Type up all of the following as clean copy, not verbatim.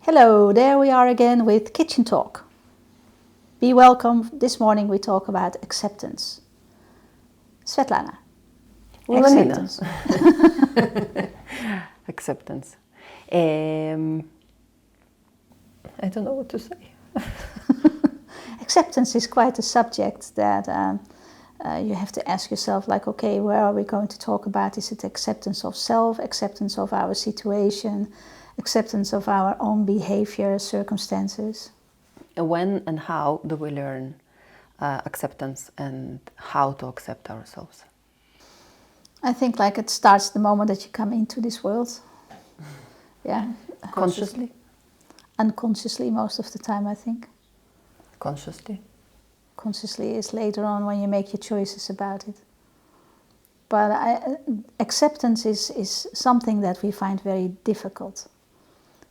Hello, there we are again with Kitchen Talk. Be welcome. This morning we talk about acceptance. Svetlana. Wilhelmina. Acceptance. Acceptance. I don't know what to say. Acceptance is quite a subject that you have to ask yourself, like, okay, where are we going to talk about? Is it acceptance of self, acceptance of our situation, acceptance of our own behavior, circumstances? When and how do we learn acceptance and how to accept ourselves? I think like it starts the moment that you come into this world. Yeah. Consciously? Unconsciously most of the time, I think. Consciously? Consciously is later on when you make your choices about it. But acceptance is something that we find very difficult.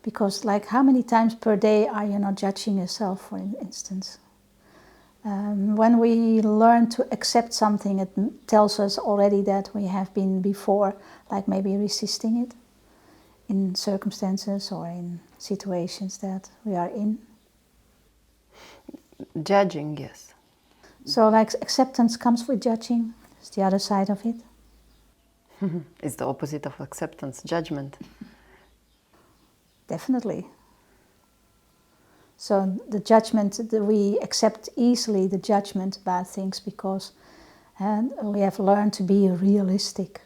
Because like how many times per day are you not judging yourself, for instance? When we learn to accept something, it tells us already that we have been before, like maybe resisting it in circumstances or in situations that we are in. Judging, yes. So like acceptance comes with judging. It's the other side of it. It's the opposite of acceptance, judgment. Definitely. So the judgment, we accept easily the judgment about things because we have learned to be realistic.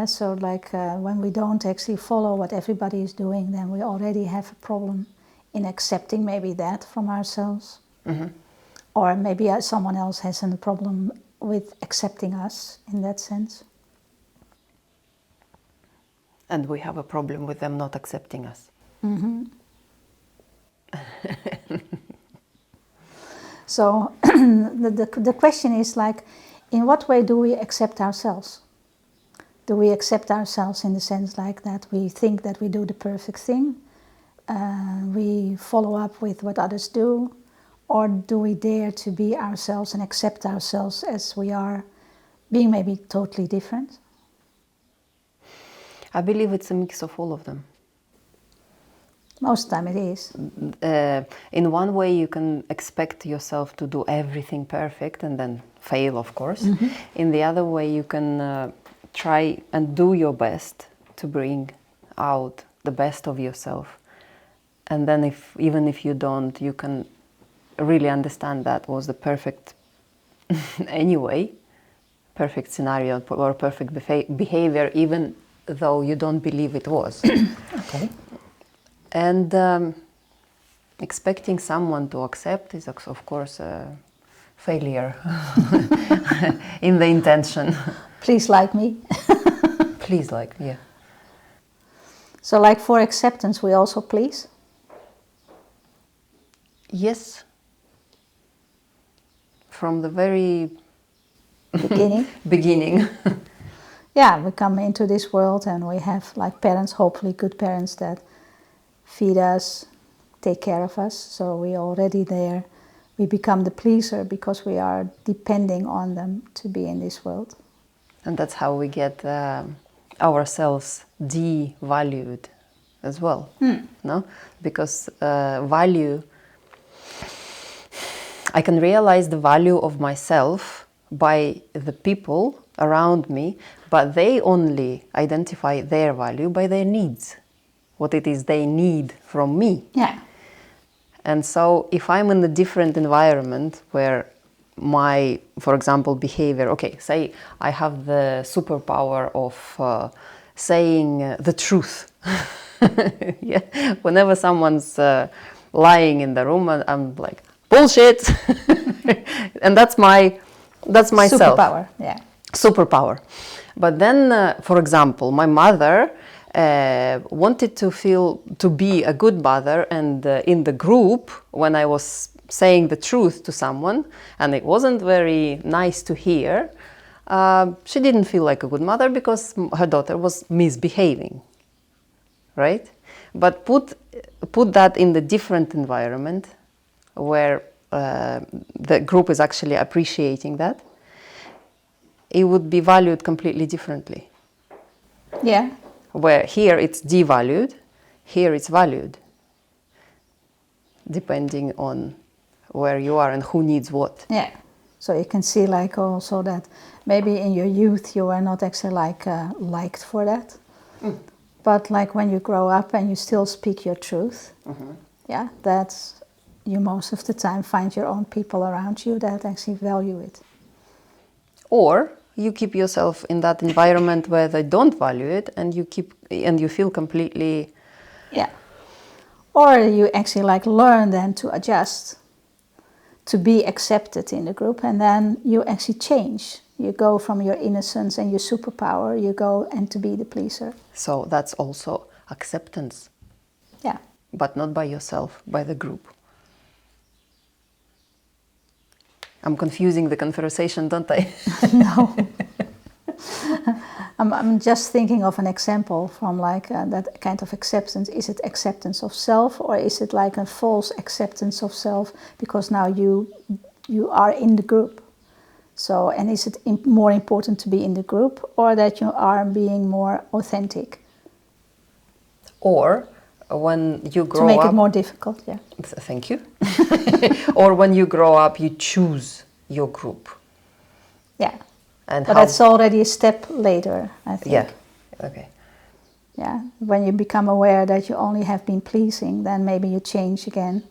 So like when we don't actually follow what everybody is doing, then we already have a problem in accepting maybe that from ourselves. Mm-hmm. Or maybe someone else has a problem with accepting us in that sense. And we have a problem with them not accepting us. Mm-hmm. So the question is like, in what way do we accept ourselves? Do we accept ourselves in the sense like that we think that we do the perfect thing? We follow up with what others do? Or do we dare to be ourselves and accept ourselves as we are, being maybe totally different? I believe it's a mix of all of them. Most of the time it is. In one way you can expect yourself to do everything perfect and then fail, of course. Mm-hmm. In the other way you can try and do your best to bring out the best of yourself. And then even if you don't, you can really understand that was the perfect anyway, perfect scenario or perfect behavior, even though you don't believe it was. Okay. And expecting someone to accept is, of course, a failure in the intention. Please like me. Please like, yeah. So like for acceptance, we also please? Yes. From the very beginning. Yeah, we come into this world and we have like parents, hopefully good parents that feed us, take care of us. So we already there. We become the pleaser because we are depending on them to be in this world. And that's how we get ourselves devalued as well. No? Because value, I can realize the value of myself by the people around me, but they only identify their value by their needs, what it is they need from me. Yeah. And so if I'm in a different environment where my, for example, behavior, okay, say I have the superpower of saying the truth. Yeah. Whenever someone's lying in the room, I'm like, bullshit. And that's myself. Superpower, yeah. Superpower. But then, for example, my mother wanted to be a good mother, and in the group, when I was saying the truth to someone, and it wasn't very nice to hear, she didn't feel like a good mother because her daughter was misbehaving, right? But put that in the different environment where the group is actually appreciating that, it would be valued completely differently. Yeah. Where here it's devalued, here it's valued. depending on where you are and who needs what. Yeah. So you can see like also that maybe in your youth you were not actually like liked for that. But like when you grow up and you still speak your truth, yeah, that's you most of the time find your own people around you that actually value it. Or you keep yourself in that environment where they don't value it, and you feel completely. Yeah. Or you actually like learn then to adjust, to be accepted in the group, and then you actually change. You go from your innocence and your superpower, you go and to be the pleaser. So that's also acceptance. Yeah. But not by yourself, by the group. I'm confusing the conversation, don't I? No. I'm just thinking of an example from like that kind of acceptance. Is it acceptance of self, or is it like a false acceptance of self because now you are in the group? So, and is it more important to be in the group, or that you are being more authentic? Or when you grow up... To make up, it more difficult, yeah. Thank you. Or when you grow up, you choose your group. Yeah. And but that's already a step later, I think. Yeah, okay. Yeah, when you become aware that you only have been pleasing, then maybe you change again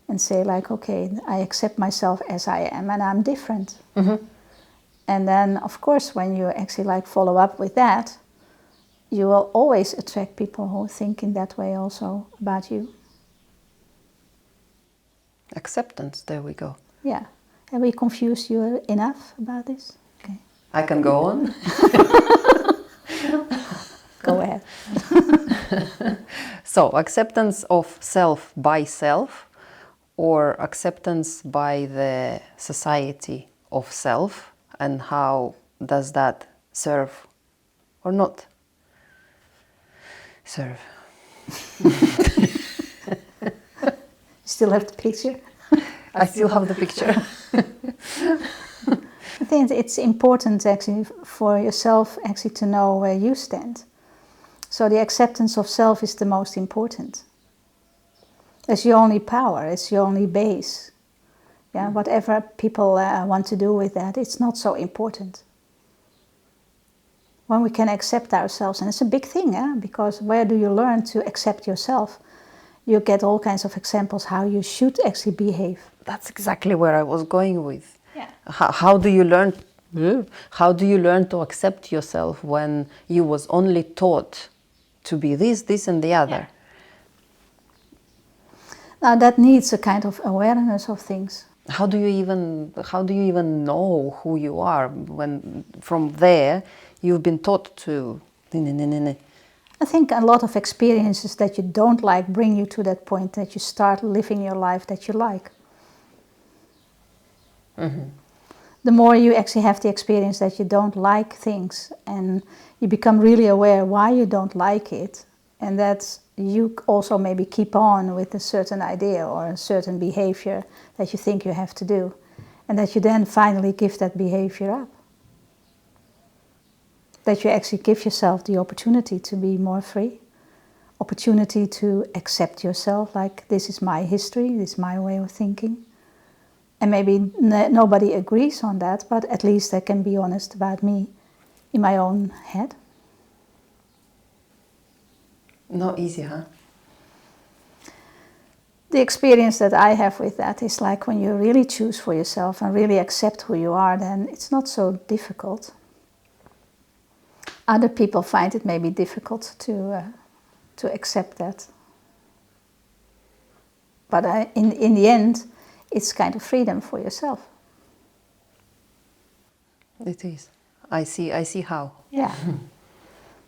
and say like, okay, I accept myself as I am and I'm different. And then, of course, when you actually like follow up with that, you will always attract people who think in that way also about you. Acceptance, there we go. Yeah. Have we confused you enough about this? Okay. I can go on? Go ahead. So, acceptance of self by self, or acceptance by the society of self, and how does that serve or not serve? Still have the picture? I still have the picture. I think it's important actually for yourself actually to know where you stand. So the acceptance of self is the most important. It's your only power, it's your only base. Yeah, whatever people want to do with that, it's not so important. When we can accept ourselves, and it's a big thing, because where do you learn to accept yourself? You get all kinds of examples how you should actually behave. That's exactly where I was going with. Yeah. How do you learn? How do you learn to accept yourself when you was only taught to be this, and the other? Yeah. Now that needs a kind of awareness of things. How do you even know who you are when from there you've been taught to? I think a lot of experiences that you don't like bring you to that point that you start living your life that you like. The more you actually have the experience that you don't like things, and you become really aware why you don't like it, and that you also maybe keep on with a certain idea or a certain behavior that you think you have to do, and that you then finally give that behavior up. That you actually give yourself the opportunity to be more free, opportunity to accept yourself, like this is my history, this is my way of thinking. And maybe nobody agrees on that, but at least I can be honest about me in my own head. Not easy, huh? The experience that I have with that is like when you really choose for yourself and really accept who you are, then it's not so difficult. Other people find it maybe difficult to accept that. But in the end, it's kind of freedom for yourself. It is. I see how. Yeah.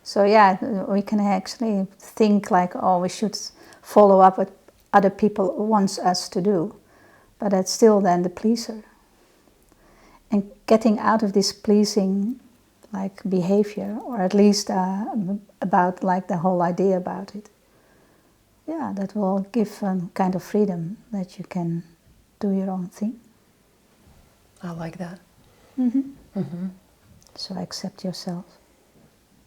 So yeah, we can actually think like, oh, we should follow up what other people want us to do. But that's still then the pleaser. And getting out of this pleasing like behavior, or at least about like the whole idea about it. Yeah, that will give a kind of freedom that you can do your own thing. I like that. So accept yourself.